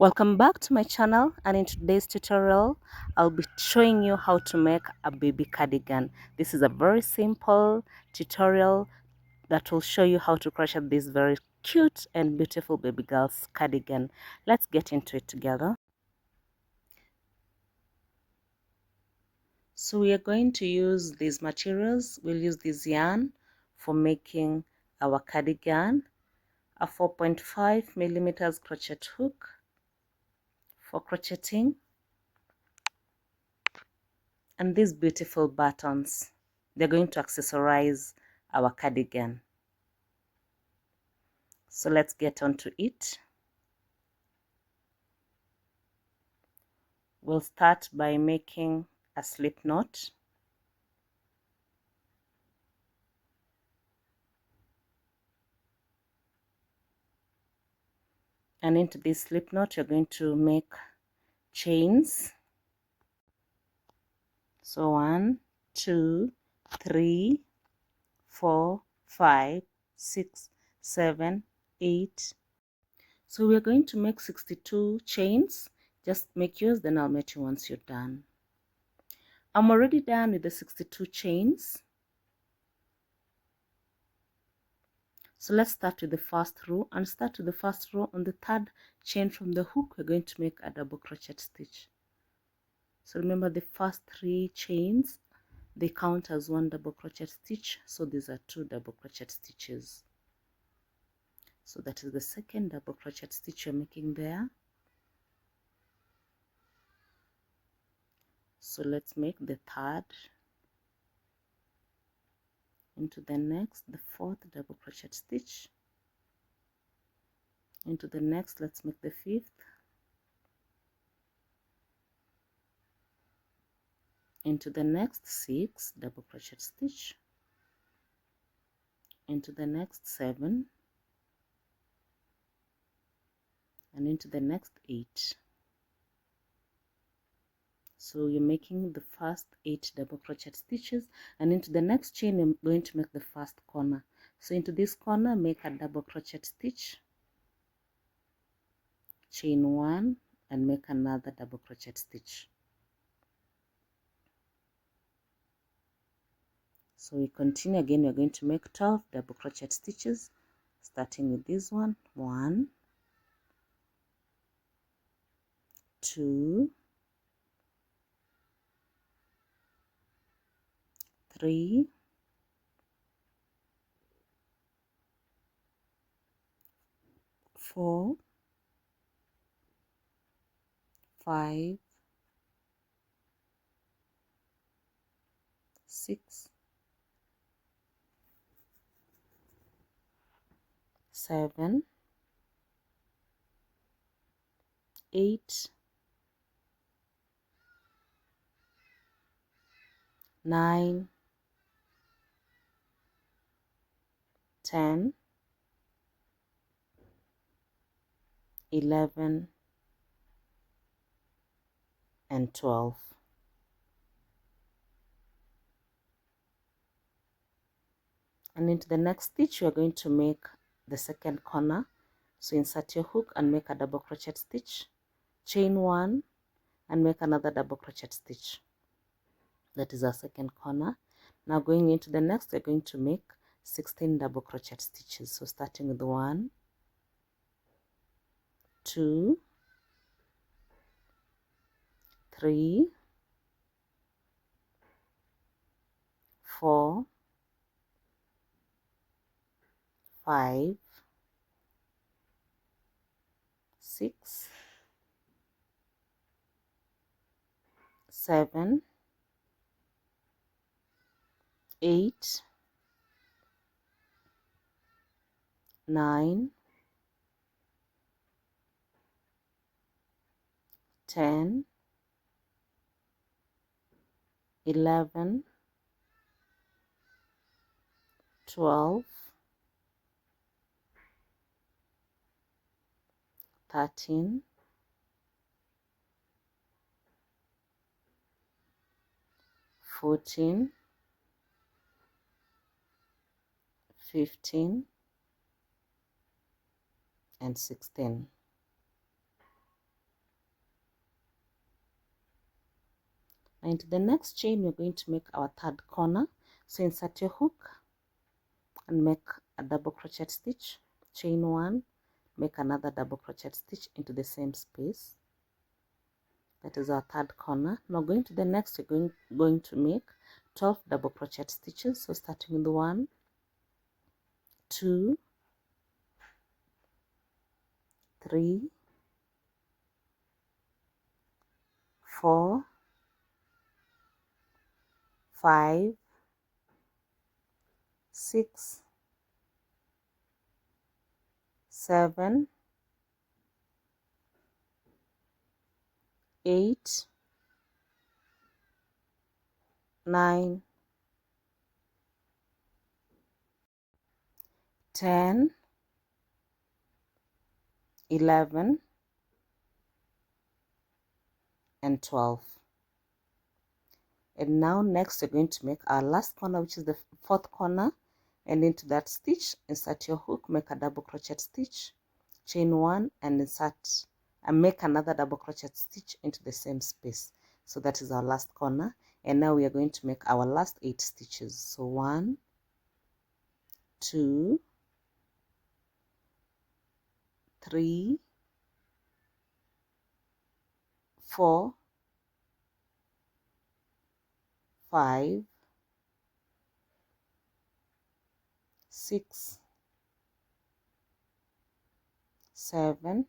Welcome back to my channel, and in today's tutorial I'll be showing you how to make a baby cardigan. This is a very simple tutorial that will show you how to crochet this very cute and beautiful baby girl's cardigan. Let's get into it together. So we are going to use these materials. We'll use this yarn for making our cardigan, a 4.5 millimeters crochet hook for crocheting, and these beautiful buttons. They're going to accessorize our cardigan. So let's get on to it. We'll start by making a slip knot. And into this slip knot you're going to make chains. So 1, 2, 3, 4, 5, 6, 7, 8. So we're going to make 62 chains. Just make yours, then I'll meet you once you're done. I'm already done with the 62 chains. So let's start with the first row, and start with the first row. On the third chain from the hook we're going to make a double crochet stitch. So remember, the first 3 chains, they count as 1 double crochet stitch, so these are 2 double crochet stitches. So that is the second double crochet stitch you're making there. So let's make the third, into the next, the 4th double crochet stitch, into the next, let's make the 5th, into the next 6 double crochet stitch, into the next 7, and into the next 8. So you're making the first 8 double crochet stitches, and into the next chain I'm going to make the first corner. So into this corner make a double crochet stitch, chain 1, and make another double crochet stitch. So we continue again. We're going to make 12 double crochet stitches, starting with this one. 1, 2, 3, 4, 5, 6, 7, 8, 9, 10, 11, and 12. And into the next stitch we are going to make the second corner. So insert your hook and make a double crochet stitch, chain 1, and make another double crochet stitch. That is our second corner. Now going into the next, we're going to make 16 double crochet stitches. So starting with 1, 2, 3, 4, 5, 6, 7, 8, 9, 10, 11, 12, 13, 14, 15, and 16. Now into the next chain we're going to make our third corner. So insert your hook and make a double crochet stitch, chain 1, make another double crochet stitch into the same space. That is our third corner. Now going to the next, we're going to make 12 double crochet stitches. So starting with 1, 2, 3, 4, 5, 6, 7, 8, 9, 10, 11, and 12. And now next we're going to make our last corner, which is the fourth corner, and into that stitch insert your hook, make a double crochet stitch, chain 1, and insert and make another double crochet stitch into the same space. So that is our last corner. And now we are going to make our last 8 stitches. So 1, 2, 3, 4, 5, 6, 7,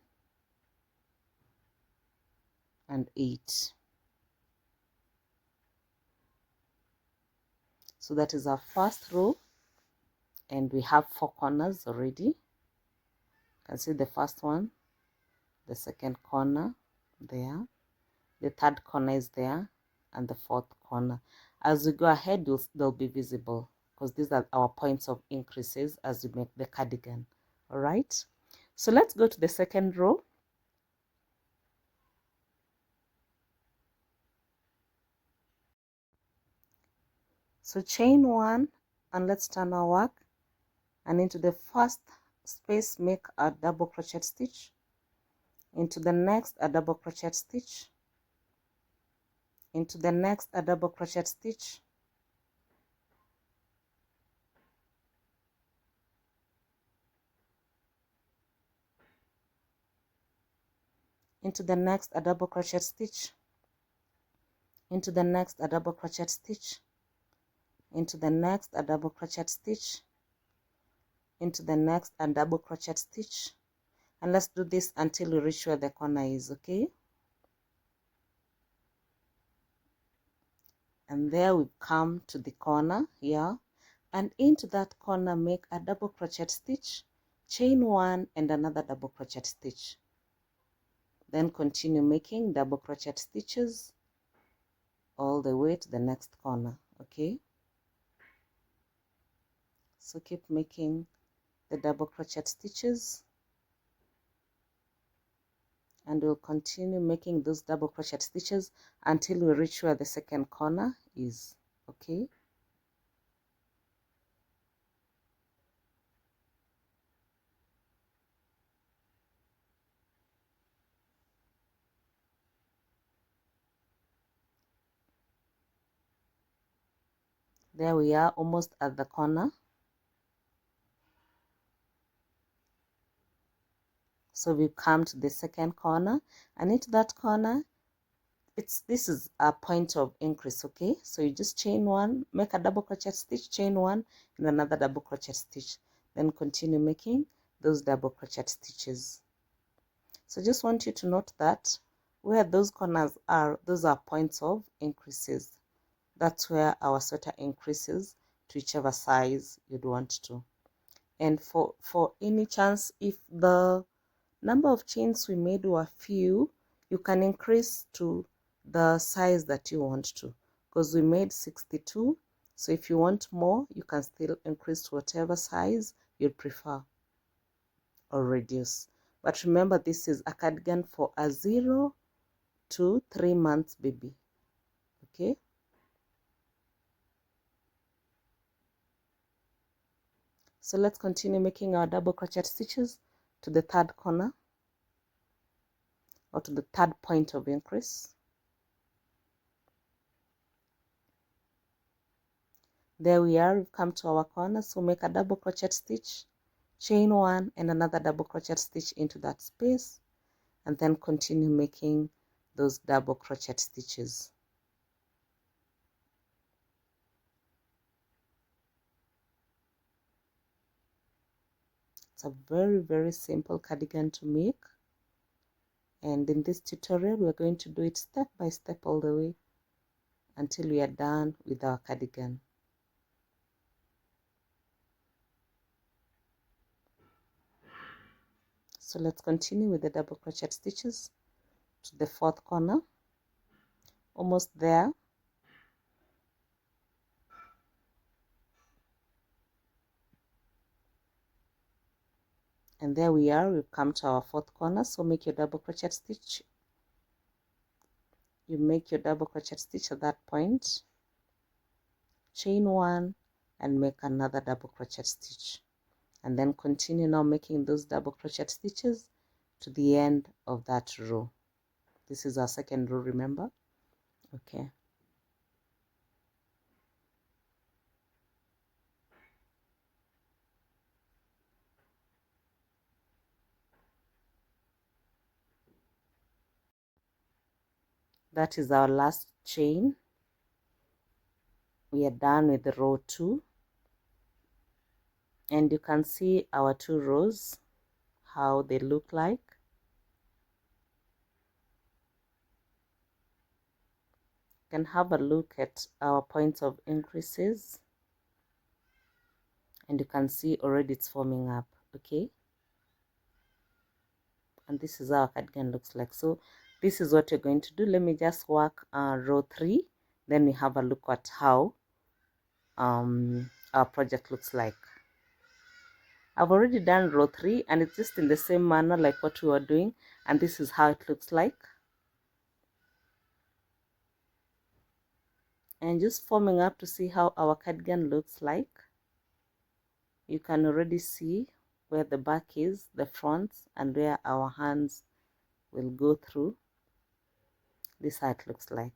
and 8. So that is our first row, and we have 4 corners already. You can see the first one, the second corner there, the third corner is there, and the fourth corner. As we go ahead, they'll be visible because these are our points of increases as we make the cardigan. All right, so let's go to the second row. So chain 1, and let's turn our work, and into the first space make a double crochet stitch, into the next a double crochet stitch, into the next a double crochet stitch, into the next a double crochet stitch, into the next a double crochet stitch, into the next a double crochet stitch, into the next a double crochet stitch, and let's do this until we reach where the corner is. Okay, and there we've come to the corner here, and into that corner make a double crochet stitch, chain 1, and another double crochet stitch. Then continue making double crochet stitches all the way to the next corner. Okay, so keep making the double crochet stitches, and we'll continue making those double crochet stitches until we reach where the second corner is. Okay, there we are, almost at the corner. So we've come to the second corner, and into that corner, this is a point of increase. Okay, so you just chain 1, make a double crochet stitch, chain 1, and another double crochet stitch, then continue making those double crochet stitches. So just want you to note that where those corners are, those are points of increases. That's where our sweater increases to whichever size you'd want to. And for any chance, if the number of chains we made were few, you can increase to the size that you want to, because we made 62. So if you want more, you can still increase to whatever size you'd prefer or reduce. But remember, this is a cardigan for a 0 to 3 months baby. Okay, so let's continue making our double crochet stitches to the third corner, or to the third point of increase. There we are, we've come to our corner. So make a double crochet stitch, chain one and another double crochet stitch into that space, and then continue making those double crochet stitches. It's a very simple cardigan to make, and in this tutorial we're going to do it step by step all the way until we are done with our cardigan. So let's continue with the double crochet stitches to the fourth corner, almost there. And there we are, we've come to our fourth corner. So make your double crochet stitch. You make your double crochet stitch at that point, chain one and make another double crochet stitch, and then continue now making those double crochet stitches to the end of that row. This is our second row, remember? Okay. That is our last chain. We are done with row 2, and you can see our 2 rows, how they look like. You can have a look at our points of increases, and you can see already it's forming up. Okay, and this is how our cardigan looks like. So this is what you're going to do. Let me just work row 3, then we have a look at how our project looks like. I've already done row 3, and it's just in the same manner like what we were doing, and this is how it looks like. And just forming up to see how our cardigan looks like. You can already see where the back is, the front, and where our hands will go through. This is how it looks like.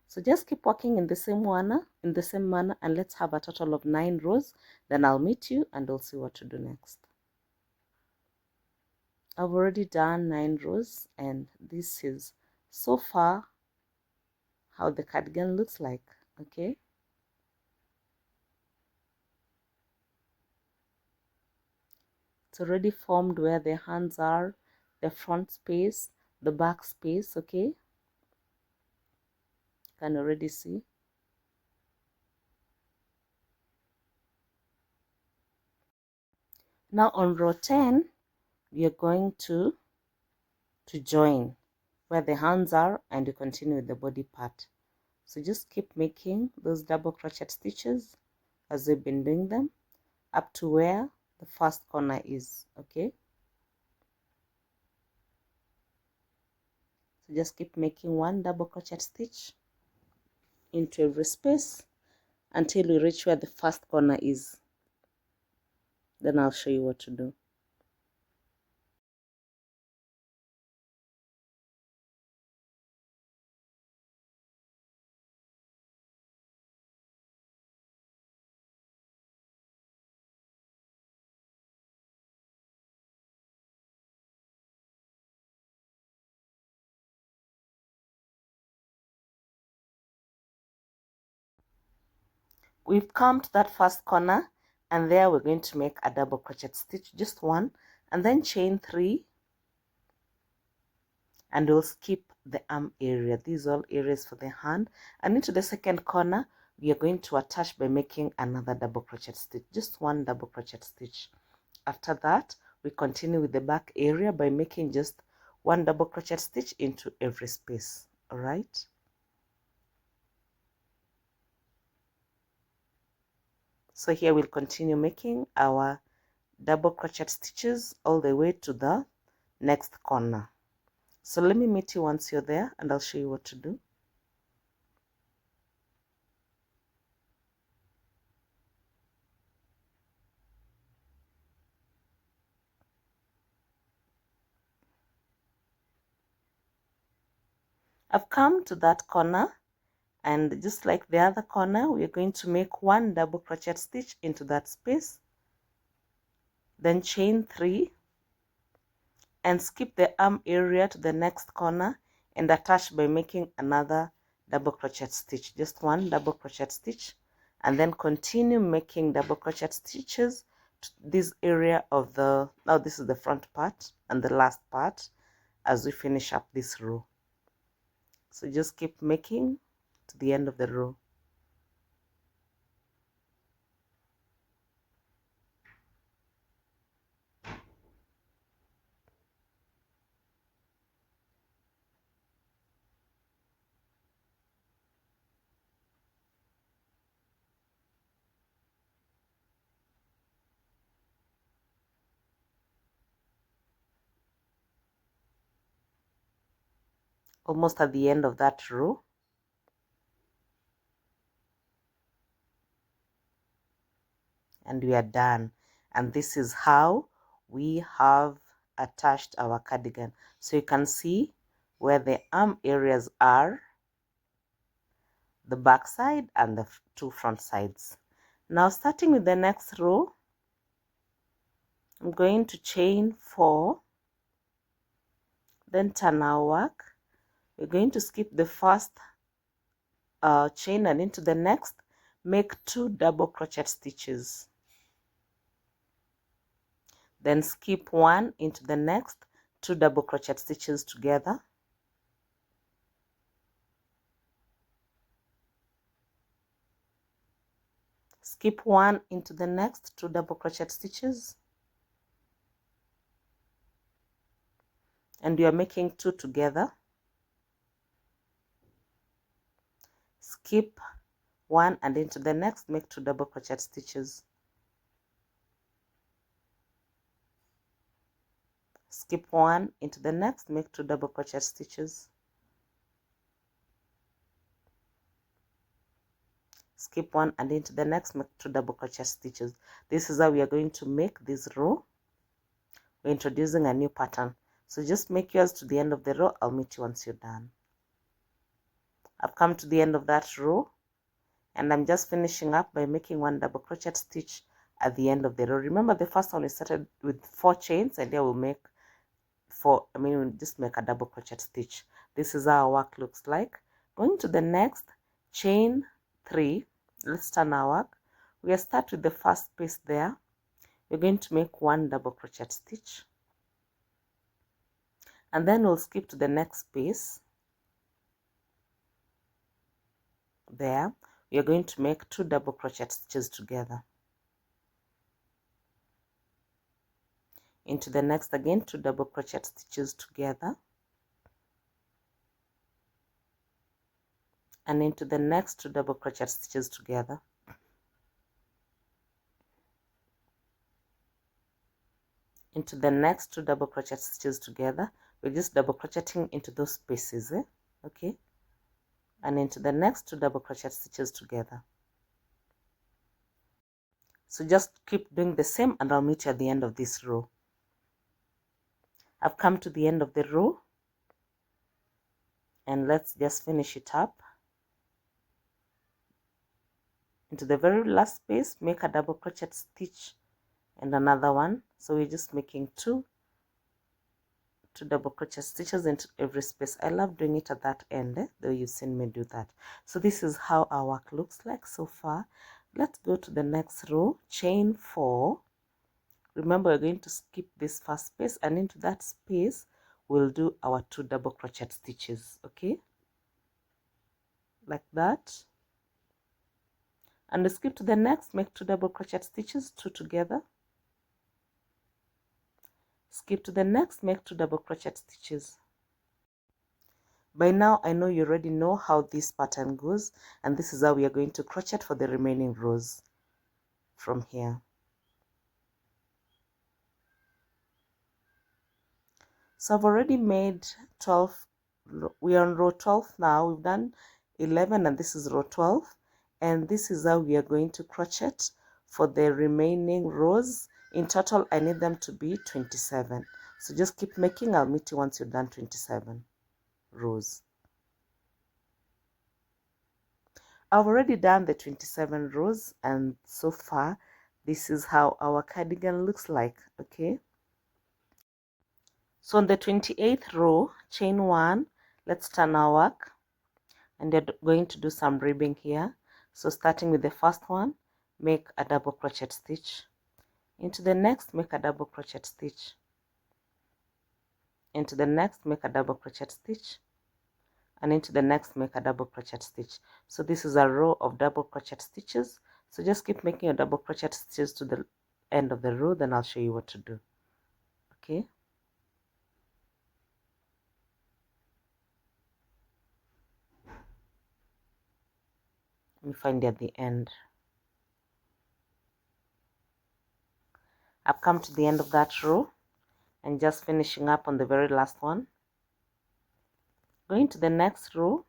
So just keep working in the same manner, and let's have a total of 9 rows. Then I'll meet you and we'll see what to do next. I've already done 9 rows, and this is so far how the cardigan looks like. Okay, it's already formed where the hands are, the front space, the back space. Okay, you can already see. Now on row 10 we are going to join where the hands are, and you continue with the body part. So just keep making those double crochet stitches as we've been doing them up to where the first corner is. Okay, so just keep making 1 double crochet stitch into every space until we reach where the first corner is. Then I'll show you what to do. We've come to that first corner, and there we're going to make a double crochet stitch, just 1, and then chain 3, and we'll skip the arm area. These are all areas for the hand, and into the second corner we are going to attach by making another double crochet stitch, just 1 double crochet stitch. After that we continue with the back area by making just 1 double crochet stitch into every space. All right, so here we'll continue making our double crochet stitches all the way to the next corner. So let me meet you once you're there, and I'll show you what to do. I've come to that corner, And just like the other corner, we are going to make 1 double crochet stitch into that space, then chain 3 and skip the arm area to the next corner and attach by making another double crochet stitch, just 1 double crochet stitch, and then continue making double crochet stitches to this area of the, now this is the front part and the last part as we finish up this row. So just keep making to the end of the row. Almost at the end of that row. And we are done. And this is how we have attached our cardigan. So you can see where the arm areas are, the back side and the 2 front sides. Now starting with the next row, I'm going to chain 4, then turn our work. We're going to skip the first chain and into the next, make 2 double crochet stitches. Then skip 1 into the next, 2 double crochet stitches together. Skip 1 into the next, 2 double crochet stitches, and you are making 2 together. Skip 1 and into the next, make 2 double crochet stitches. Skip 1 into the next, make 2 double crochet stitches. Skip 1 and into the next, make 2 double crochet stitches. This is how we are going to make this row. We're introducing a new pattern, so just make yours to the end of the row. I'll meet you once you're done. I've come to the end of that row, and I'm just finishing up by making 1 double crochet stitch at the end of the row. Remember, the first one we started with 4 chains, and here we'll make 4, we'll just make a double crochet stitch. This is how our work looks like. Going to the next, chain 3. Let's turn our work. We'll start with the first space there. We're going to make 1 double crochet stitch, and then we'll skip to the next space. There we are going to make 2 double crochet stitches together. Into the next again, 2 double crochet stitches together, and into the next 2 double crochet stitches together. Into the next 2 double crochet stitches together. We're just double crocheting into those spaces, okay, and into the next 2 double crochet stitches together. So just keep doing the same, and I'll meet you at the end of this row. I've come to the end of the row, and let's just finish it up. Into the very last space, make a double crochet stitch and another one. So we're just making 2 double crochet stitches into every space. I love doing it at that end, though you've seen me do that. So this is how our work looks like so far. Let's go to the next row, chain 4. Remember, we're going to skip this first space, and into that space we'll do our 2 double crochet stitches, okay, like that. And we skip to the next, make 2 double crochet stitches, 2 together. Skip to the next, make 2 double crochet stitches. By now I know you already know how this pattern goes, and this is how we are going to crochet for the remaining rows from here. So I've already made 12. We are on row 12 now. We've done 11 and this is row 12, and this is how we are going to crochet for the remaining rows. In total I need them to be 27. So just keep making. I'll meet you once you're done 27 rows. I've already done the 27 rows, and so far this is how our cardigan looks like. Okay, so on the 28th row, chain 1, let's turn our work, and you're going to do some ribbing here. So starting with the first one, make a double crochet stitch. Into the next, make a double crochet stitch. Into the next, make a double crochet stitch, and into the next, make a double crochet stitch. So this is a row of double crochet stitches. So just keep making your double crochet stitches to the end of the row, then I'll show you what to do. Okay, let me find it at the end. I've come to the end of that row and just finishing up on the very last one. Going to the next row,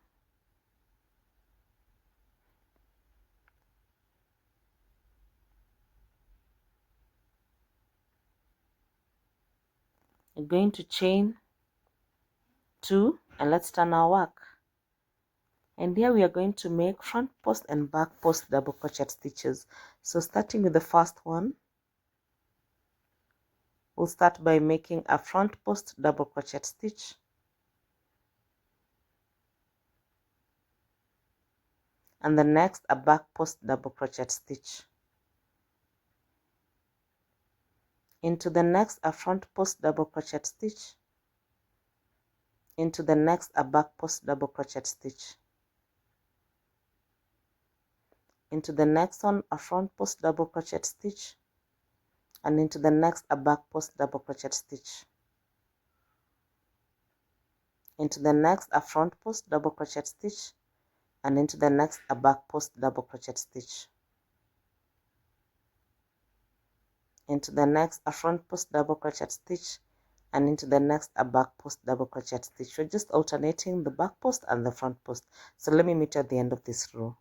you're going to chain 2, and let's turn our work. And here we are going to make front post and back post double crochet stitches. So starting with the first one, we'll start by making a front post double crochet stitch, and the next a back post double crochet stitch. Into the next a front post double crochet stitch. Into the next a back post double crochet stitch. Into the next one a front post double crochet stitch, and into the next a back post double crochet stitch. Into the next a front post double crochet stitch, and into the next a back post double crochet stitch. Into the next a front post double crochet stitch, and into the next a back post double crochet stitch. We're just alternating the back post and the front post. So let me meet you at the end of this row.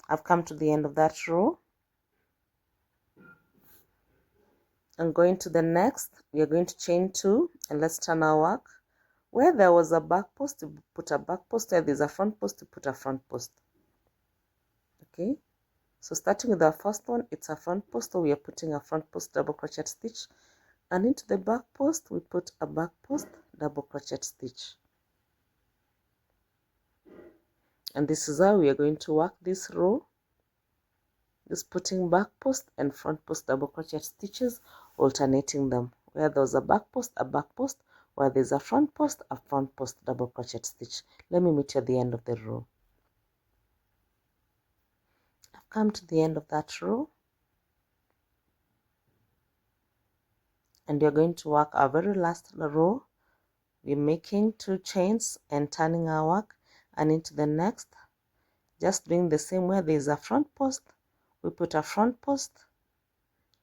I've come to the end of that row. I'm going to the next. We are going to chain 2, and let's turn our work. Where there was a back post, you put a back post. Where there's a front post, you put a front post. Okay, so starting with our first one, it's a front post, so we are putting a front post double crochet stitch, and into the back post we put a back post double crochet stitch. And this is how we are going to work this row, just putting back post and front post double crochet stitches, alternating them. Where there's a back post, where there's a front post double crochet stitch. Let me meet you at the end of the row. I've come to the end of that row, and we are going to work our very last row. We're making 2 chains and turning our work, and into the next, just doing the same. Where there is a front post, we put a front post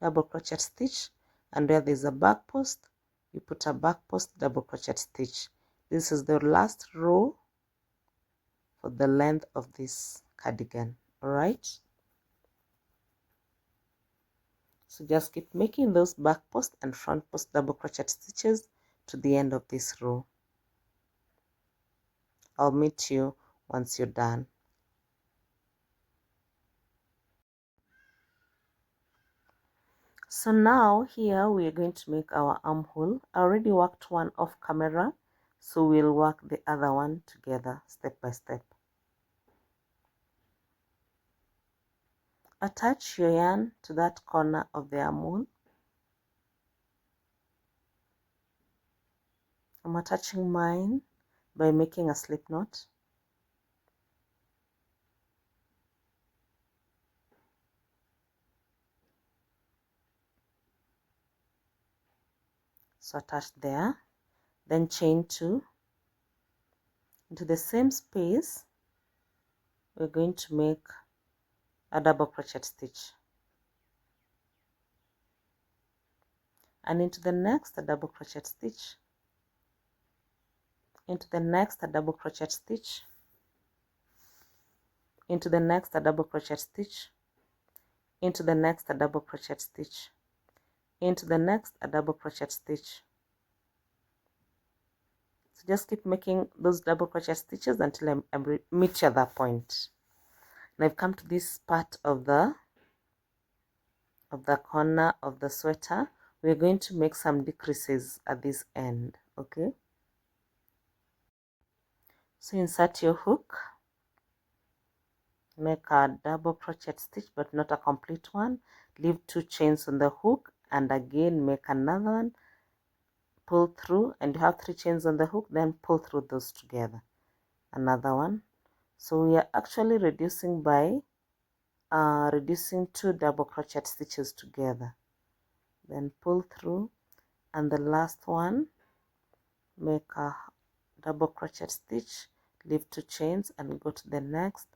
double crochet stitch, and where there is a back post, we put a back post double crochet stitch. This is the last row for the length of this cardigan. All right, so just keep making those back post and front post double crochet stitches to the end of this row. I'll meet you once you're done. So now here we are going to make our armhole. I already worked one off camera, so we'll work the other one together step by step. Attach your yarn to that corner of the armhole. I'm attaching mine by making a slip knot. So attach there, then chain 2. Into the same space, we're going to make a double crochet stitch, and into the next a double crochet stitch, into the next a double crochet stitch, into the next a double crochet stitch, into the next a double crochet stitch, into the next a double crochet stitch. So just keep making those double crochet stitches until I meet you at that point. Now I've come to this part of the corner of the sweater. We're going to make some decreases at this end. Okay, so insert your hook, make a double crochet stitch but not a complete one, leave 2 chains on the hook, and again make another one, pull through, and you have 3 chains on the hook, then pull through those together, another one. So we are actually reducing by reducing 2 double crochet stitches together, then pull through, and the last one make a double crochet stitch, leave 2 chains, and go to the next,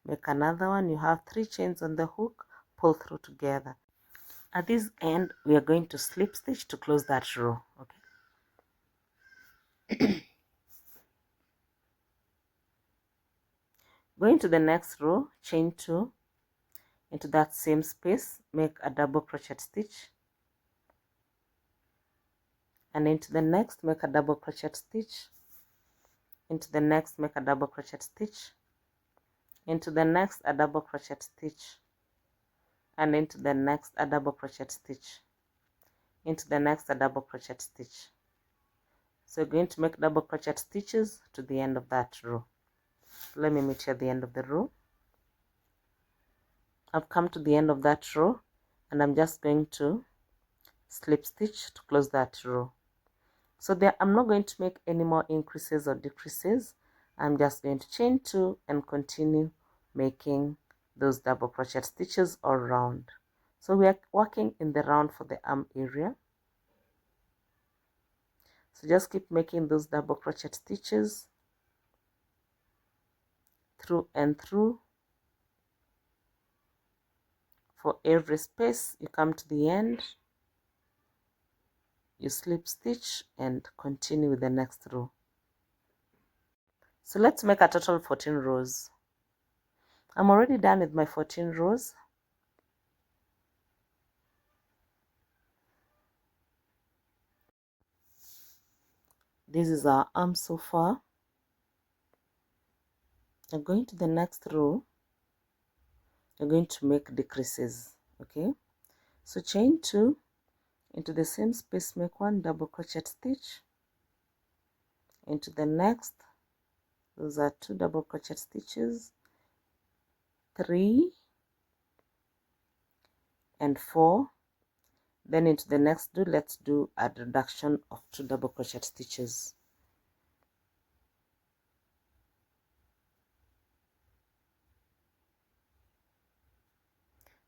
make another one. You have 3 chains on the hook, pull through together. At this end we are going to slip stitch to close that row. Okay. Going to the next row, chain 2 into that same space, make a double crochet stitch, and into the next make a double crochet stitch, into the next make a double crochet stitch, into the next a double crochet stitch, and into the next a double crochet stitch, into the next a double crochet stitch. So you're going to make double crochet stitches to the end of that row. Let me meet you at the end of the row. I've come to the end of that row, and I'm just going to slip stitch to close that row. So there I'm not going to make any more increases or decreases. I'm just going to chain 2 and continue making those double crochet stitches all round. So we are working in the round for the arm area. So just keep making those double crochet stitches through and through. For every space you come to the end, you slip stitch and continue with the next row. So let's make a total of 14 rows. I'm already done with my 14 rows. This is our arm so far. I'm going to the next row. You're going to make decreases. Okay, so chain 2 into the same space, make 1 double crochet stitch, into the next, those are 2 double crochet stitches, 3 and 4, then into the next let's do a reduction of 2 double crochet stitches.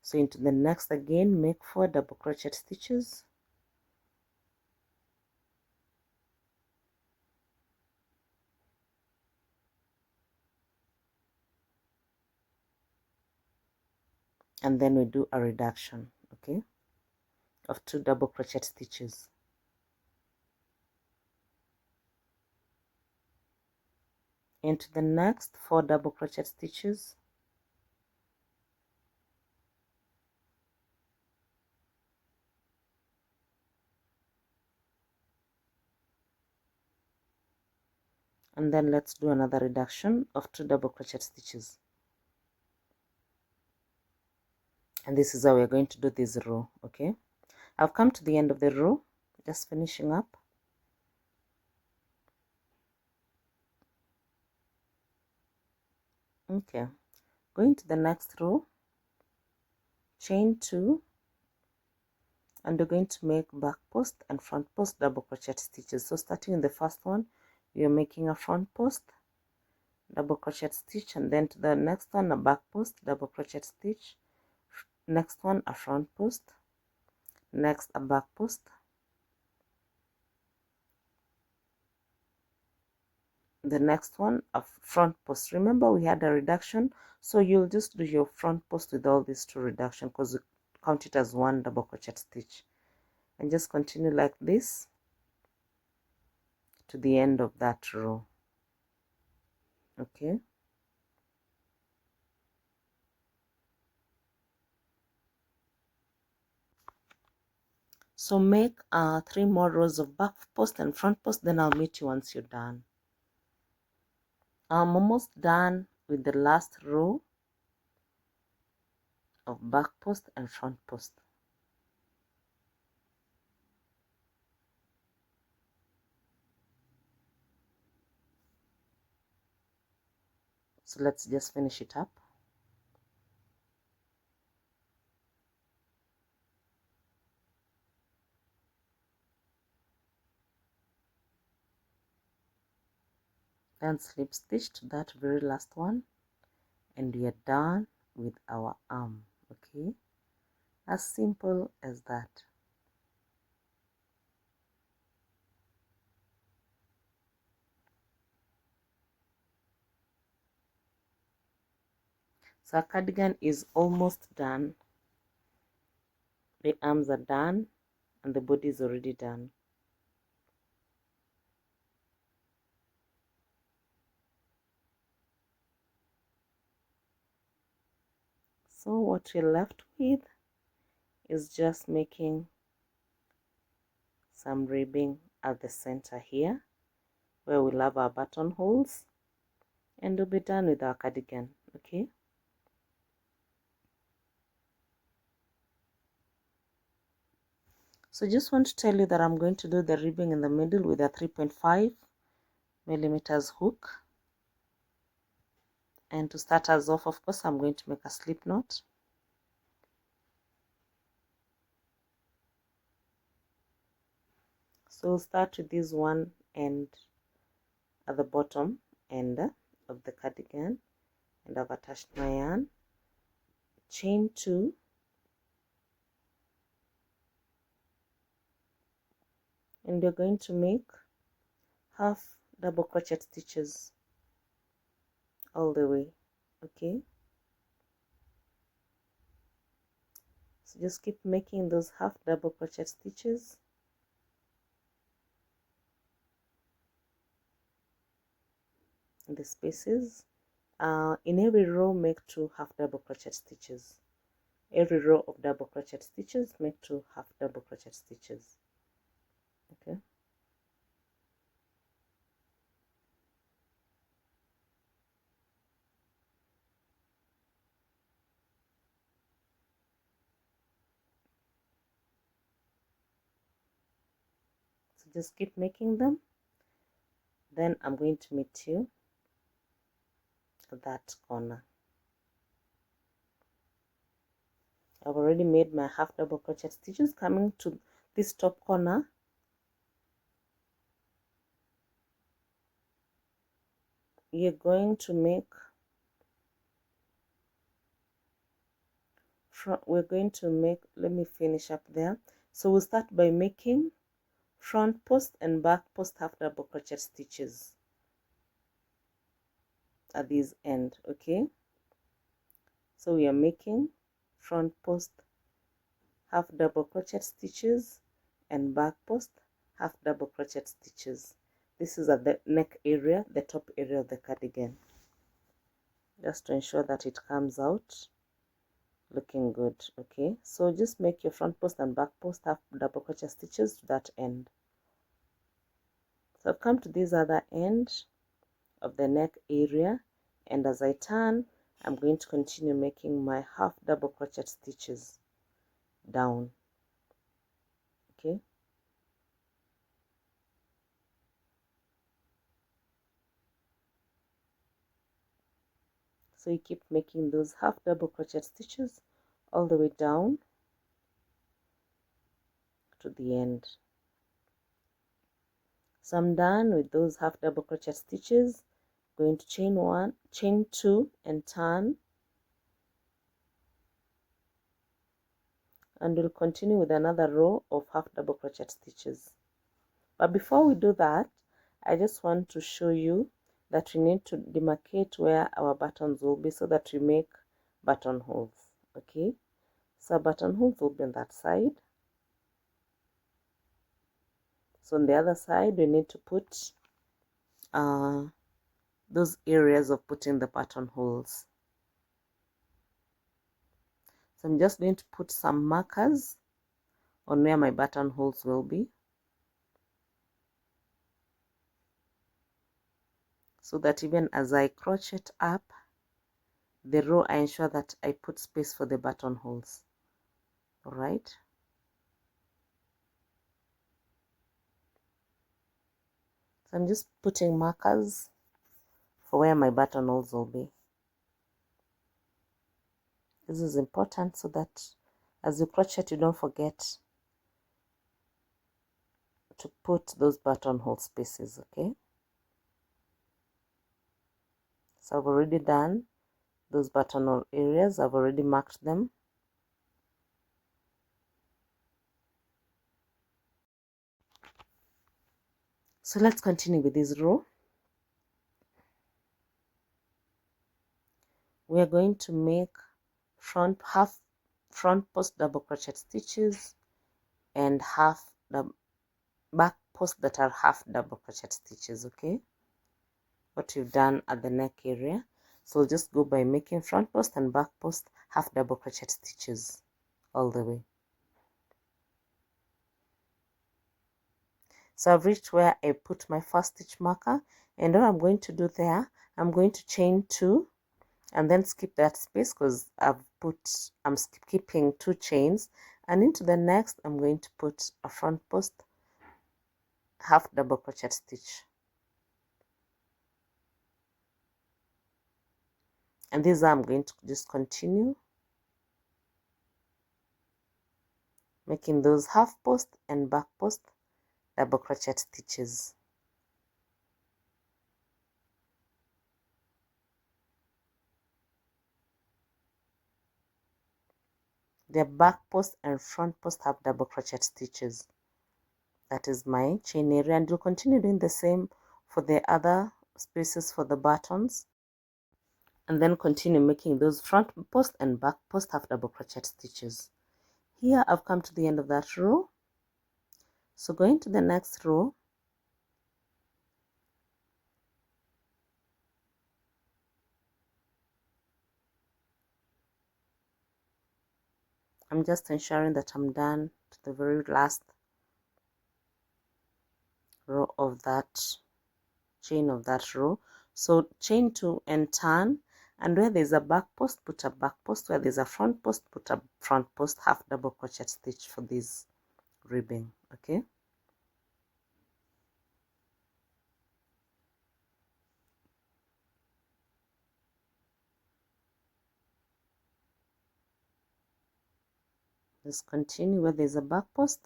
So into the next again make 4 double crochet stitches, and then we do a reduction, okay, of 2 double crochet stitches. Into the next 4 double crochet stitches, and then let's do another reduction of 2 double crochet stitches. And this is how we're going to do this row. Okay, I've come to the end of the row, just finishing up. Okay, going to the next row, chain 2, and we're going to make back post and front post double crochet stitches. So starting in the first one, you're making a front post double crochet stitch, and then to the next one a back post double crochet stitch, next one a front post, next a back post, the next one a front post. Remember we had a reduction, so you'll just do your front post with all these 2 reduction because you count it as 1 double crochet stitch, and just continue like this to the end of that row. Okay, So make 3 more rows of back post and front post, then I'll meet you once you're done. I'm almost done with the last row of back post and front post. So let's just finish it up. Then slip stitch to that very last one, and we are done with our arm. Okay, as simple as that. So our cardigan is almost done. The arms are done and the body is already done. So what we're left with is just making some ribbing at the center here, where we'll have our buttonholes, and we'll be done with our cardigan. Okay, so just want to tell you that I'm going to do the ribbing in the middle with a 3.5 millimeters hook. And to start us off, of course, I'm going to make a slip knot. So we'll start with this one end at the bottom end of the cardigan, and I've attached my yarn, chain 2, and we're going to make half double crochet stitches all the way. Okay, so just keep making those half double crochet stitches. In the spaces, in every row make 2 half double crochet stitches. Every row of double crochet stitches make 2 half double crochet stitches. Okay, so just keep making them. Then I'm going to meet you at that corner. I've already made my half double crochet stitches. Coming to this top corner, you're going to make, let me finish up there. So we'll start by making front post and back post half double crochet stitches at this end. Okay, so we are making front post half double crochet stitches and back post half double crochet stitches. This is at the neck area, the top area of the cardigan, just to ensure that it comes out looking good. Okay, so just make your front post and back post half double crochet stitches to that end. So I've come to this other end of the neck area, and as I turn, I'm going to continue making my half double crochet stitches down. Okay, so you keep making those half double crochet stitches all the way down to the end. So I'm done with those half double crochet stitches. Going to chain 1, chain 2, and turn, and we'll continue with another row of half double crochet stitches. But before we do that, I just want to show you that we need to demarcate where our buttons will be so that we make buttonholes. Okay, so buttonholes will be on that side. So on the other side, we need to put those areas of putting the buttonholes. So I'm just going to put some markers on where my buttonholes will be, so that even as I crochet up the row, I ensure that I put space for the buttonholes. All right. So I'm just putting markers for where my buttonholes will be. This is important so that as you crochet, you don't forget to put those buttonhole spaces, okay? So I've already done those buttonhole areas. I've already marked them. So let's continue with this row. We are going to make half front post double crochet stitches and half the back post that are half double crochet stitches, okay? What you've done at the neck area. So we'll just go by making front post and back post half double crochet stitches all the way. So I've reached where I put my first stitch marker, and what I'm going to do there, I'm going to chain 2 and then skip that space because I'm skipping 2 chains, and into the next I'm going to put a front post half double crochet stitch. And this I'm going to just continue making those half post and back post double crochet stitches. The back post and front post have double crochet stitches. That is my chain area, and you'll continue doing the same for the other spaces for the buttons, and then continue making those front post and back post half double crochet stitches. Here I've come to the end of that row, so going to the next row, I'm just ensuring that I'm done to the very last row of that chain of that row. So chain 2 and turn, and where there's a back post, put a back post. Where there's a front post, put a front post half double crochet stitch for this ribbing, okay? Just continue where there's a back post.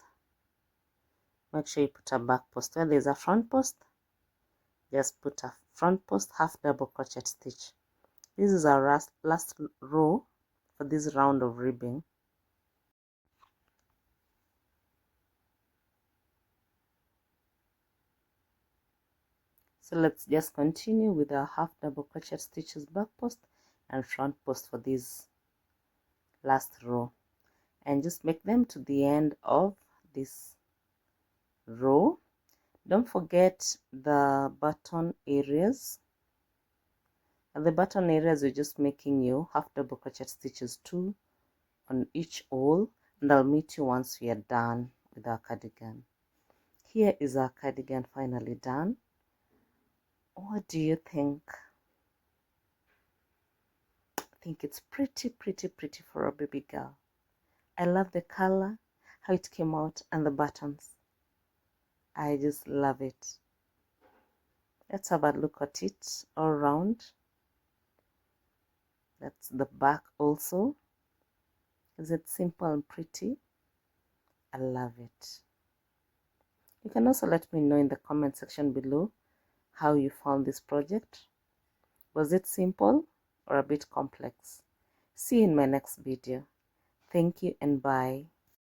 Make sure you put a back post. Where there's a front post, just put a front post half double crochet stitch. This is our last row for this round of ribbing. So let's just continue with our half double crochet stitches back post and front post for this last row, and just make them to the end of this row. Don't forget the button areas. At the button areas, we're just making you half double crochet stitches 2 on each hole, and I'll meet you once we are done with our cardigan. Here is our cardigan finally done. What do you think? I think it's pretty for a baby girl. I love the color, how it came out, and the buttons. I just love it. Let's have a look at it all around. That's the back also. Is it simple and pretty? I love it. You can also let me know in the comment section below how you found this project. Was it simple or a bit complex? See you in my next video. Thank you and bye.